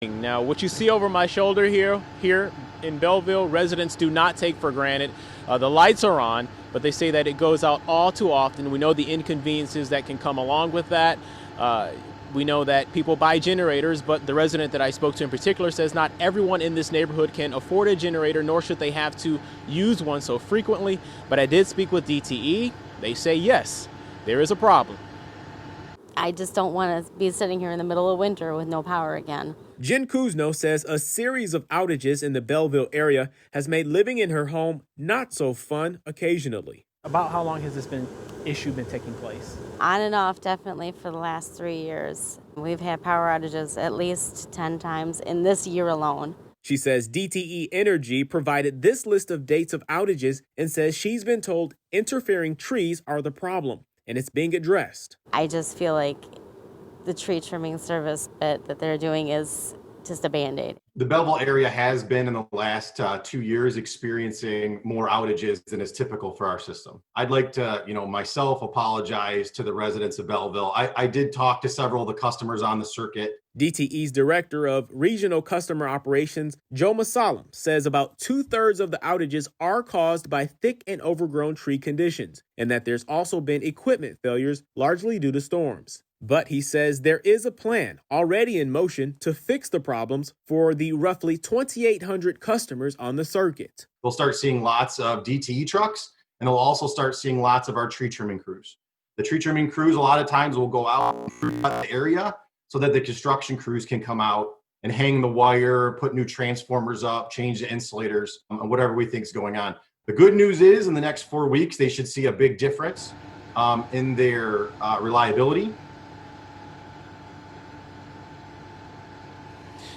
Now, what you see over my shoulder here in Belleville, residents do not take for granted. The lights are on, but they say that it goes out all too often. We know the inconveniences that can come along with that. We know that people buy generators, but the resident that I spoke to in particular says not everyone in this neighborhood can afford a generator, nor should they have to use one so frequently. But I did speak with DTE. They say yes, there is a problem. I just don't want to be sitting here in the middle of winter with no power again. Jen Kuzno says a series of outages in the Belleville area has made living in her home not so fun occasionally. About how long has this issue been taking place? On and off, definitely for the last 3 years. We've had power outages at least 10 times in this year alone. She says DTE Energy provided this list of dates of outages and says she's been told interfering trees are the problem and it's being addressed. I just feel like the tree trimming service bit that they're doing is just a Band-Aid. The Belleville area has been in the last 2 years experiencing more outages than is typical for our system. I'd like to, myself apologize to the residents of Belleville. I did talk to several of the customers on the circuit. DTE's Director of Regional Customer Operations, Joe Masalam, says about 2/3 of the outages are caused by thick and overgrown tree conditions, and that there's also been equipment failures, largely due to storms. But he says there is a plan already in motion to fix the problems for the roughly 2,800 customers on the circuit. We'll start seeing lots of DTE trucks, and we'll also start seeing lots of our tree trimming crews. The tree trimming crews a lot of times will go out and cut the area so that the construction crews can come out and hang the wire, put new transformers up, change the insulators, and whatever we think is going on. The good news is in the next 4 weeks, they should see a big difference in their reliability.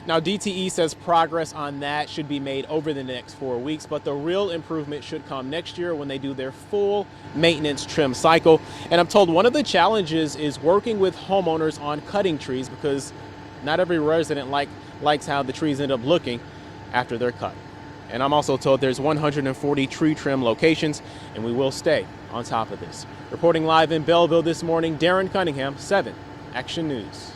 Now, DTE says progress on that should be made over the next 4 weeks, but the real improvement should come next year when they do their full maintenance trim cycle. And I'm told one of the challenges is working with homeowners on cutting trees because not every resident likes how the trees end up looking after they're cut. And I'm also told there's 140 tree trim locations, and we will stay on top of this. Reporting live in Belleville this morning, Darren Cunningham, 7 Action News.